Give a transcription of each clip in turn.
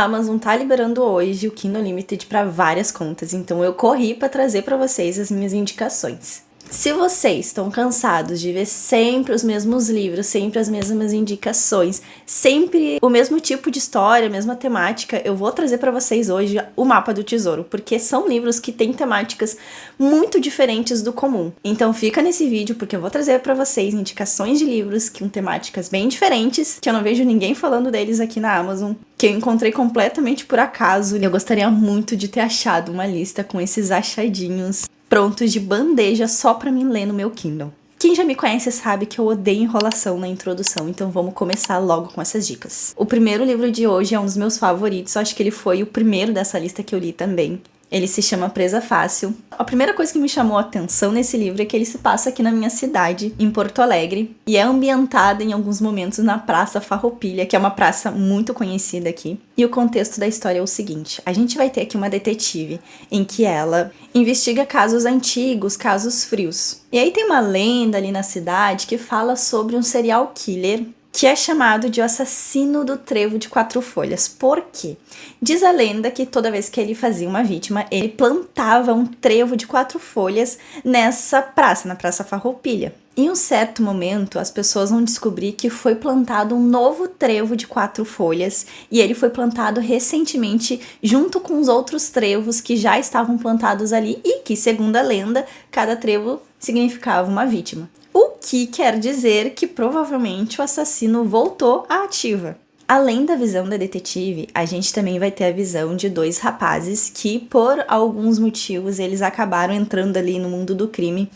Amazon tá liberando hoje o Kindle Unlimited para várias contas, então eu corri para trazer para vocês as minhas indicações. Se vocês estão cansados de ver sempre os mesmos livros, sempre as mesmas indicações, sempre o mesmo tipo de história, a mesma temática, eu vou trazer para vocês hoje o Mapa do Tesouro, porque são livros que têm temáticas muito diferentes do comum. Então fica nesse vídeo porque eu vou trazer para vocês indicações de livros com temáticas bem diferentes, que eu não vejo ninguém falando deles aqui na Amazon, que eu encontrei completamente por acaso. Eu gostaria muito de ter achado uma lista com esses achadinhos prontos de bandeja só pra mim ler no meu Kindle. Quem já me conhece sabe que eu odeio enrolação na introdução, então vamos começar logo com essas dicas. O primeiro livro de hoje é um dos meus favoritos, eu acho que ele foi o primeiro dessa lista que eu li também. Ele se chama Presa Fácil. A primeira coisa que me chamou a atenção nesse livro é que ele se passa aqui na minha cidade, em Porto Alegre, e é ambientado em alguns momentos na Praça Farroupilha, que é uma praça muito conhecida aqui. E o contexto da história é o seguinte: a gente vai ter aqui uma detetive em que ela investiga casos antigos, casos frios. E aí tem uma lenda ali na cidade que fala sobre um serial killer que é chamado de o assassino do trevo de 4 folhas. Por quê? Diz a lenda que toda vez que ele fazia uma vítima, ele plantava um trevo de 4 folhas nessa praça, na Praça Farroupilha. Em um certo momento, as pessoas vão descobrir que foi plantado um novo trevo de 4 folhas e ele foi plantado recentemente junto com os outros trevos que já estavam plantados ali e que, segundo a lenda, cada trevo significava uma vítima. O que quer dizer que provavelmente o assassino voltou à ativa. Além da visão da detetive, a gente também vai ter a visão de 2 rapazes que, por alguns motivos, eles acabaram entrando ali no mundo do crime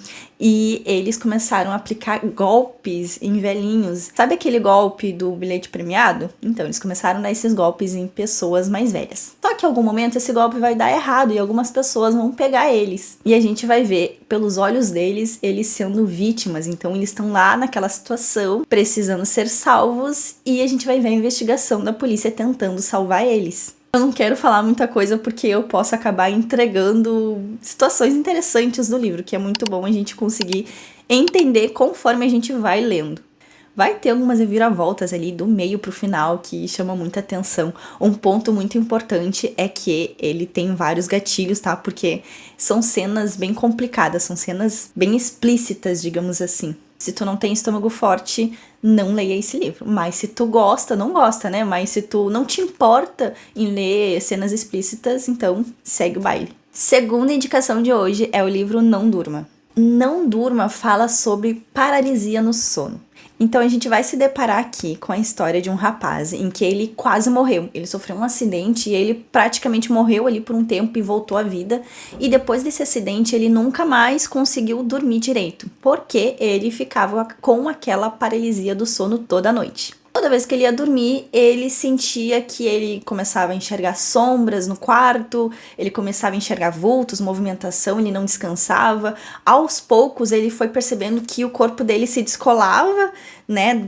e eles começaram a aplicar golpes em velhinhos. Sabe aquele golpe do bilhete premiado? Então, eles começaram a dar esses golpes em pessoas mais velhas. Só que em algum momento esse golpe vai dar errado e algumas pessoas vão pegar eles. E a gente vai ver, pelos olhos deles, eles sendo vítimas. Então, eles estão lá naquela situação, precisando ser salvos, e a gente vai ver a investigação da polícia tentando salvar eles. Eu não quero falar muita coisa porque eu posso acabar entregando situações interessantes do livro, que é muito bom a gente conseguir entender conforme a gente vai lendo. Vai ter algumas reviravoltas ali do meio pro final que chamam muita atenção. Um ponto muito importante é que ele tem vários gatilhos, tá? Porque são cenas bem complicadas, são cenas bem explícitas, digamos assim. Se tu não tem estômago forte, não leia esse livro. Mas se tu gosta, não gosta, né? Mas se tu não te importa em ler cenas explícitas, então segue o baile. Segunda indicação de hoje é o livro Não Durma. Não Durma fala sobre paralisia no sono. Então a gente vai se deparar aqui com a história de um rapaz em que ele quase morreu. Ele sofreu um acidente e ele praticamente morreu ali por um tempo e voltou à vida. E depois desse acidente ele nunca mais conseguiu dormir direito, porque ele ficava com aquela paralisia do sono toda noite. Toda vez que ele ia dormir, ele sentia que ele começava a enxergar sombras no quarto, ele começava a enxergar vultos, movimentação, ele não descansava. Aos poucos, ele foi percebendo que o corpo dele se descolava, né,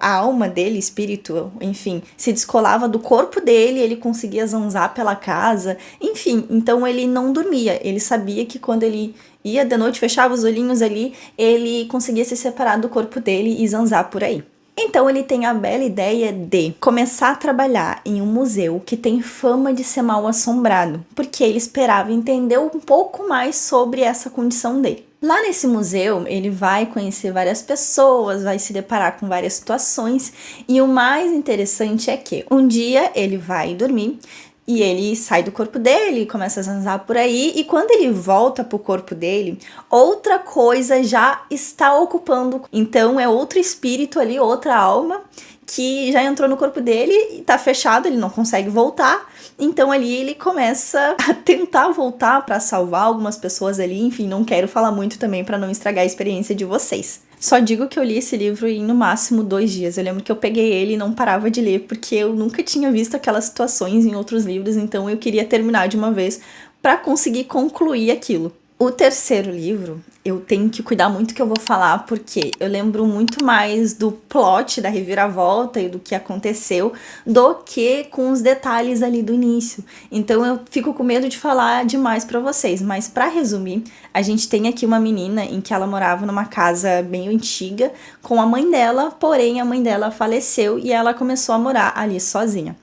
a alma dele, espírito, enfim, se descolava do corpo dele, ele conseguia zanzar pela casa, enfim, então ele não dormia. Ele sabia que quando ele ia de noite, fechava os olhinhos ali, ele conseguia se separar do corpo dele e zanzar por aí. Então ele tem a bela ideia de começar a trabalhar em um museu que tem fama de ser mal assombrado, porque ele esperava entender um pouco mais sobre essa condição dele. Lá nesse museu, ele vai conhecer várias pessoas, vai se deparar com várias situações, e o mais interessante é que um dia ele vai dormir, e ele sai do corpo dele, começa a zanzar por aí, e quando ele volta pro corpo dele, outra coisa já está ocupando. Então é outro espírito ali, outra alma, que já entrou no corpo dele e tá fechado, ele não consegue voltar. Então ali ele começa a tentar voltar para salvar algumas pessoas ali, enfim, não quero falar muito também para não estragar a experiência de vocês. Só digo que eu li esse livro em no máximo 2 dias. Eu lembro que eu peguei ele e não parava de ler, porque eu nunca tinha visto aquelas situações em outros livros, então eu queria terminar de uma vez para conseguir concluir aquilo. O terceiro livro, eu tenho que cuidar muito que eu vou falar, porque eu lembro muito mais do plot, da reviravolta e do que aconteceu, do que com os detalhes ali do início. Então eu fico com medo de falar demais pra vocês, mas pra resumir, a gente tem aqui uma menina em que ela morava numa casa bem antiga com a mãe dela, porém a mãe dela faleceu e ela começou a morar ali sozinha.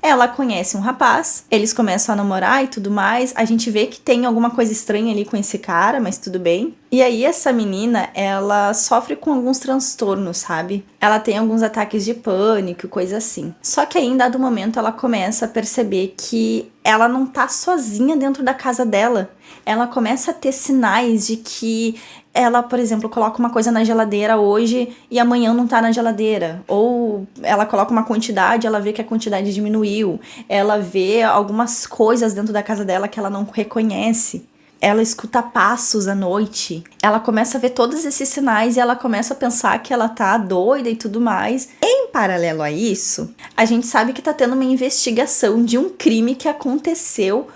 Ela conhece um rapaz, eles começam a namorar e tudo mais. A gente vê que tem alguma coisa estranha ali com esse cara, mas tudo bem. E aí essa menina, ela sofre com alguns transtornos, sabe? Ela tem alguns ataques de pânico, coisa assim. Só que aí, em dado momento, ela começa a perceber que ela não tá sozinha dentro da casa dela. Ela começa a ter sinais de que ela, por exemplo, coloca uma coisa na geladeira hoje e amanhã não tá na geladeira. Ou ela coloca uma quantidade, ela vê que a quantidade diminuiu. Ela vê algumas coisas dentro da casa dela que ela não reconhece. Ela escuta passos à noite. Ela começa a ver todos esses sinais e ela começa a pensar que ela tá doida e tudo mais. Em paralelo a isso, a gente sabe que tá tendo uma investigação de um crime que aconteceu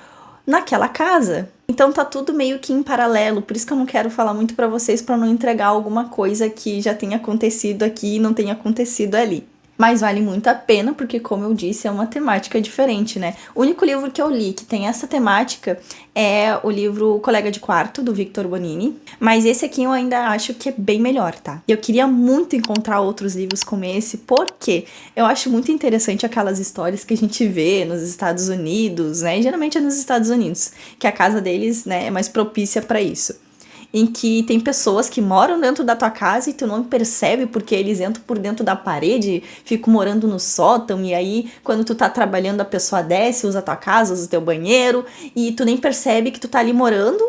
naquela casa. Então tá tudo meio que em paralelo, por isso que eu não quero falar muito pra vocês pra não entregar alguma coisa que já tenha acontecido aqui e não tenha acontecido ali. Mas vale muito a pena, porque como eu disse, é uma temática diferente, né? O único livro que eu li que tem essa temática é o livro Colega de Quarto, do Victor Bonini. Mas esse aqui eu ainda acho que é bem melhor, tá? E eu queria muito encontrar outros livros como esse, porque eu acho muito interessante aquelas histórias que a gente vê nos Estados Unidos, né? E geralmente é nos Estados Unidos, que a casa deles, né, é mais propícia pra isso. Em que tem pessoas que moram dentro da tua casa e tu não percebe porque eles entram por dentro da parede, ficam morando no sótão, e aí quando tu tá trabalhando a pessoa desce, usa a tua casa, usa o teu banheiro, e tu nem percebe que tu tá ali morando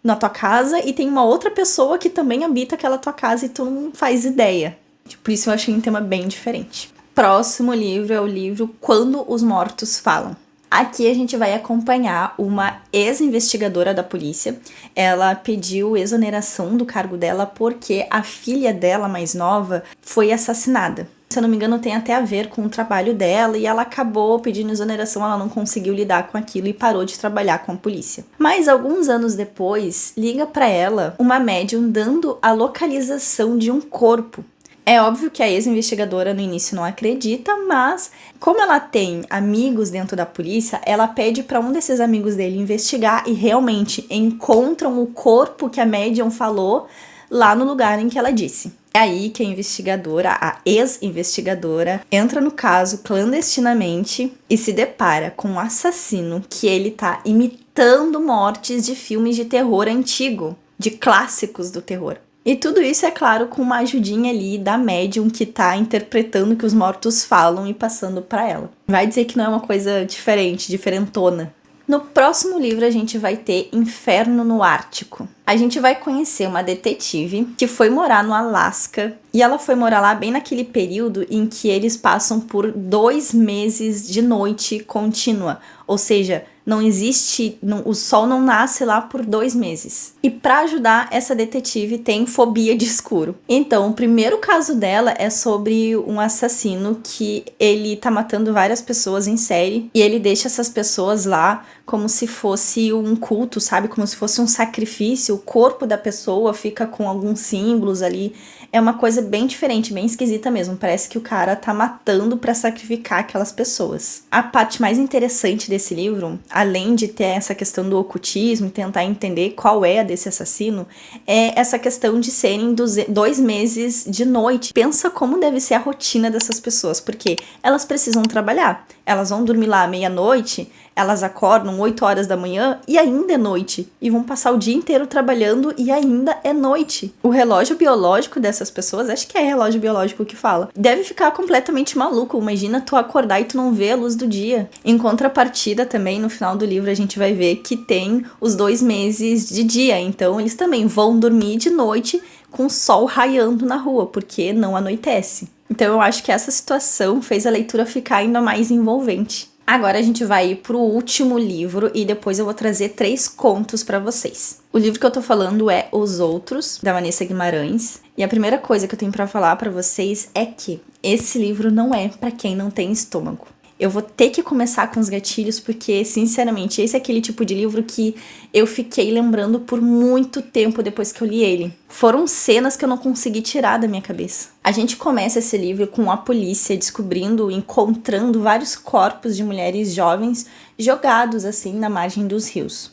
na tua casa e tem uma outra pessoa que também habita aquela tua casa e tu não faz ideia. Por isso eu achei um tema bem diferente. Próximo livro é o livro Quando os Mortos Falam. Aqui a gente vai acompanhar uma ex-investigadora da polícia. Ela pediu exoneração do cargo dela porque a filha dela, mais nova, foi assassinada. Se eu não me engano, tem até a ver com o trabalho dela e ela acabou pedindo exoneração, ela não conseguiu lidar com aquilo e parou de trabalhar com a polícia. Mas alguns anos depois, liga pra ela uma médium dando a localização de um corpo. É óbvio que a ex-investigadora no início não acredita, mas como ela tem amigos dentro da polícia, ela pede para um desses amigos dele investigar e realmente encontram o corpo que a médium falou lá no lugar em que ela disse. É aí que a investigadora, a ex-investigadora, entra no caso clandestinamente e se depara com um assassino que ele tá imitando mortes de filmes de terror antigo, de clássicos do terror. E tudo isso, é claro, com uma ajudinha ali da médium que tá interpretando o que os mortos falam e passando pra ela. Vai dizer que não é uma coisa diferente, diferentona. No próximo livro a gente vai ter Inferno no Ártico. A gente vai conhecer uma detetive que foi morar no Alasca e ela foi morar lá bem naquele período em que eles passam por 2 meses de noite contínua, ou seja, não existe, o sol não nasce lá por 2 meses. E para ajudar, essa detetive tem fobia de escuro. Então, o primeiro caso dela é sobre um assassino que ele tá matando várias pessoas em série e ele deixa essas pessoas lá como se fosse um culto, sabe? Como se fosse um sacrifício. O corpo da pessoa fica com alguns símbolos ali. É uma coisa bem diferente, bem esquisita mesmo. Parece que o cara tá matando pra sacrificar aquelas pessoas. A parte mais interessante desse livro, além de ter essa questão do ocultismo e tentar entender qual é a desse assassino, é essa questão de serem 2 meses de noite. Pensa como deve ser a rotina dessas pessoas, porque elas precisam trabalhar. Elas vão dormir lá à meia-noite, elas acordam 8 horas da manhã e ainda é noite. E vão passar o dia inteiro trabalhando e ainda é noite. O relógio biológico dessas pessoas, acho que é relógio biológico que fala, deve ficar completamente maluco. Imagina tu acordar e tu não vê a luz do dia. Em contrapartida também, no final do livro, a gente vai ver que tem os 2 meses de dia. Então eles também vão dormir de noite com o sol raiando na rua, porque não anoitece. Então eu acho que essa situação fez a leitura ficar ainda mais envolvente. Agora a gente vai ir pro último livro e depois eu vou trazer 3 contos pra vocês. O livro que eu tô falando é Os Outros, da Vanessa Guimarães. E a primeira coisa que eu tenho pra falar pra vocês é que esse livro não é pra quem não tem estômago. Eu vou ter que começar com os gatilhos porque, sinceramente, esse é aquele tipo de livro que eu fiquei lembrando por muito tempo depois que eu li ele. Foram cenas que eu não consegui tirar da minha cabeça. A gente começa esse livro com a polícia descobrindo, encontrando vários corpos de mulheres jovens jogados, assim, na margem dos rios.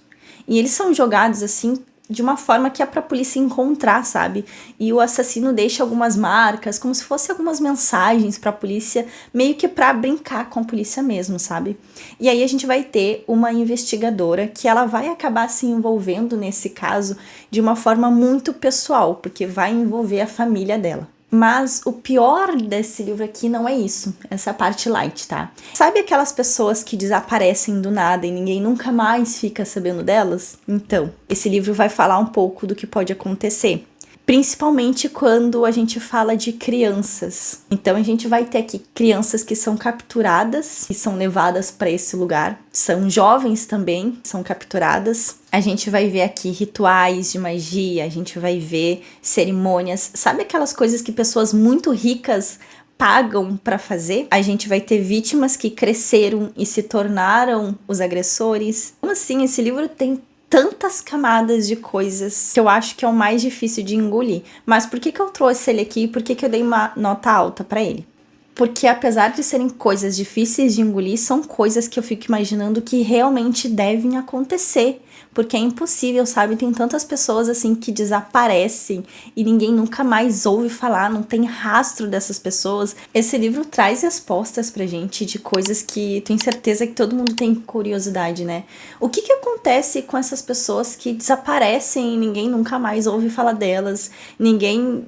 E eles são jogados, assim, de uma forma que é pra polícia encontrar, sabe? E o assassino deixa algumas marcas, como se fossem algumas mensagens pra polícia, meio que pra brincar com a polícia mesmo, sabe? E aí a gente vai ter uma investigadora que ela vai acabar se envolvendo nesse caso de uma forma muito pessoal, porque vai envolver a família dela. Mas o pior desse livro aqui não é isso, essa parte light, tá? Sabe aquelas pessoas que desaparecem do nada e ninguém nunca mais fica sabendo delas? Então, esse livro vai falar um pouco do que pode acontecer. Principalmente quando a gente fala de crianças. Então a gente vai ter aqui crianças que são capturadas e são levadas para esse lugar. São jovens também, são capturadas. A gente vai ver aqui rituais de magia, a gente vai ver cerimônias. Sabe aquelas coisas que pessoas muito ricas pagam para fazer? A gente vai ter vítimas que cresceram e se tornaram os agressores. Como assim? Esse livro tem tantas camadas de coisas que eu acho que é o mais difícil de engolir. Mas por que eu trouxe ele aqui? Por que eu dei uma nota alta pra ele? Porque apesar de serem coisas difíceis de engolir, são coisas que eu fico imaginando que realmente devem acontecer. Porque é impossível, sabe? Tem tantas pessoas assim que desaparecem e ninguém nunca mais ouve falar, não tem rastro dessas pessoas. Esse livro traz respostas pra gente de coisas que tenho certeza que todo mundo tem curiosidade, né? O que acontece com essas pessoas que desaparecem e ninguém nunca mais ouve falar delas? Ninguém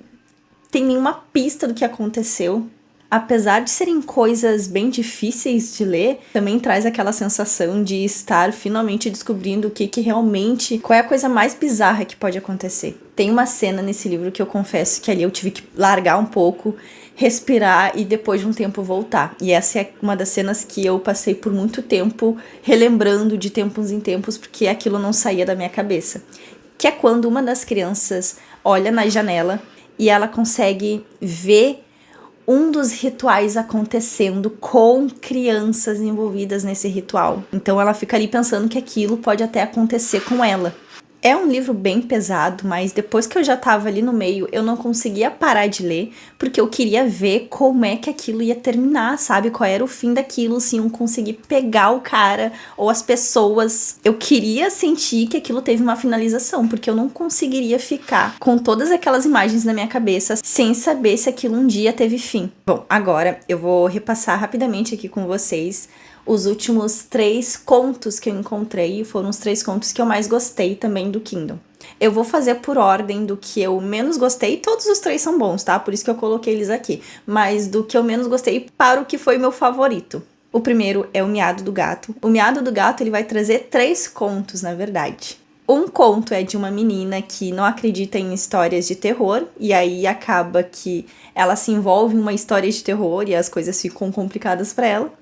tem nenhuma pista do que aconteceu. Apesar de serem coisas bem difíceis de ler, também traz aquela sensação de estar finalmente descobrindo o que realmente, qual é a coisa mais bizarra que pode acontecer. Tem uma cena nesse livro que eu confesso que ali eu tive que largar um pouco, respirar e depois de um tempo voltar. E essa é uma das cenas que eu passei por muito tempo relembrando de tempos em tempos, porque aquilo não saía da minha cabeça. Que é quando uma das crianças olha na janela e ela consegue ver um dos rituais acontecendo com crianças envolvidas nesse ritual. Então ela fica ali pensando que aquilo pode até acontecer com ela. É um livro bem pesado, mas depois que eu já tava ali no meio, eu não conseguia parar de ler, porque eu queria ver como é que aquilo ia terminar, sabe? Qual era o fim daquilo, se iam conseguir pegar o cara ou as pessoas. Eu queria sentir que aquilo teve uma finalização, porque eu não conseguiria ficar com todas aquelas imagens na minha cabeça sem saber se aquilo um dia teve fim. Bom, agora eu vou repassar rapidamente aqui com vocês os últimos 3 contos que eu encontrei, foram os 3 contos que eu mais gostei também do Kindle. Eu vou fazer por ordem do que eu menos gostei, todos os 3 são bons, tá? Por isso que eu coloquei eles aqui. Mas do que eu menos gostei para o que foi meu favorito. O primeiro é o Miado do Gato. O Miado do Gato, ele vai trazer 3 contos, na verdade. Um conto é de uma menina que não acredita em histórias de terror, e aí acaba que ela se envolve em uma história de terror e as coisas ficam complicadas para ela.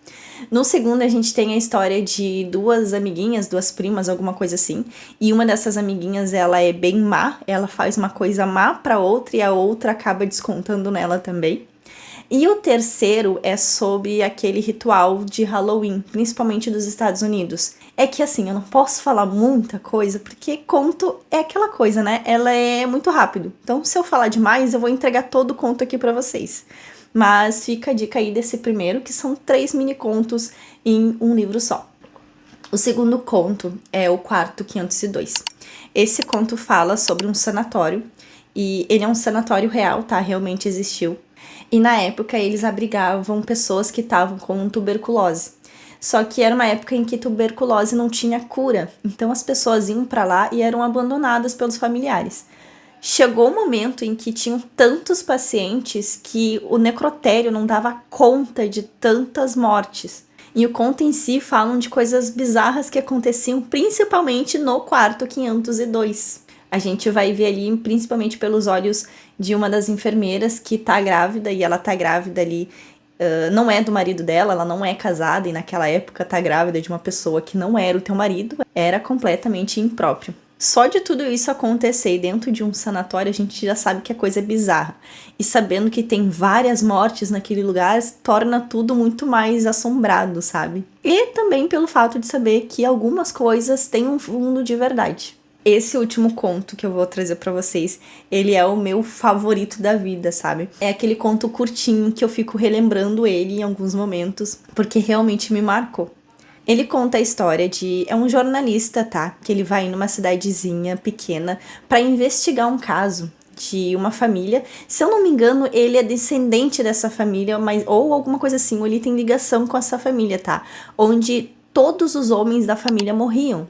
No segundo, a gente tem a história de 2 amiguinhas, 2 primas, alguma coisa assim. E uma dessas amiguinhas, ela é bem má, ela faz uma coisa má pra outra e a outra acaba descontando nela também. E o terceiro é sobre aquele ritual de Halloween, principalmente dos Estados Unidos. É que assim, eu não posso falar muita coisa, porque conto é aquela coisa, né? Ela é muito rápido. Então, se eu falar demais, eu vou entregar todo o conto aqui pra vocês. Mas fica a dica aí desse primeiro, que são 3 mini contos em um livro só. O segundo conto é o Quarto 502. Esse conto fala sobre um sanatório, e ele é um sanatório real, tá? Realmente existiu. E na época eles abrigavam pessoas que estavam com tuberculose. Só que era uma época em que tuberculose não tinha cura, então as pessoas iam pra lá e eram abandonadas pelos familiares. Chegou um momento em que tinham tantos pacientes que o necrotério não dava conta de tantas mortes. E o conto em si falam de coisas bizarras que aconteciam principalmente no quarto 502. A gente vai ver ali, principalmente pelos olhos de uma das enfermeiras que tá grávida, e ela tá grávida ali, não é do marido dela, ela não é casada, e naquela época tá grávida de uma pessoa que não era o teu marido, era completamente impróprio. Só de tudo isso acontecer dentro de um sanatório, a gente já sabe que a coisa é bizarra. E sabendo que tem várias mortes naquele lugar, torna tudo muito mais assombrado, sabe? E também pelo fato de saber que algumas coisas têm um fundo de verdade. Esse último conto que eu vou trazer pra vocês, ele é o meu favorito da vida, sabe? É aquele conto curtinho que eu fico relembrando ele em alguns momentos, porque realmente me marcou. Ele conta a história de... É um jornalista, tá? Que ele vai numa cidadezinha pequena pra investigar um caso de uma família. Se eu não me engano, ele é descendente dessa família, mas, ou alguma coisa assim, ou ele tem ligação com essa família, tá? Onde todos os homens da família morriam.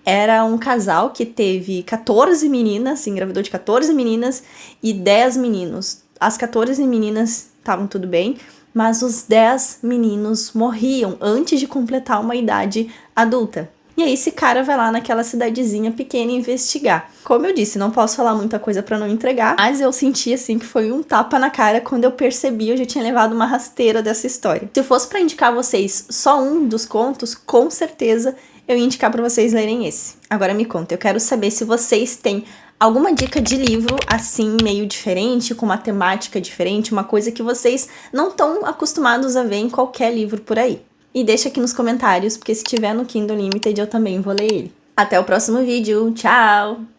Era um casal que teve 14 meninas, engravidou de 14 meninas e 10 meninos. As 14 meninas estavam tudo bem, mas os 10 meninos morriam antes de completar uma idade adulta. E aí esse cara vai lá naquela cidadezinha pequena investigar. Como eu disse, não posso falar muita coisa pra não entregar, mas eu senti assim que foi um tapa na cara quando eu percebi, eu já tinha levado uma rasteira dessa história. Se eu fosse pra indicar a vocês só um dos contos, com certeza eu ia indicar pra vocês lerem esse. Agora me conta, eu quero saber se vocês têm alguma dica de livro, assim, meio diferente, com uma temática diferente, uma coisa que vocês não estão acostumados a ver em qualquer livro por aí. E deixa aqui nos comentários, porque se tiver no Kindle Unlimited eu também vou ler ele. Até o próximo vídeo, tchau!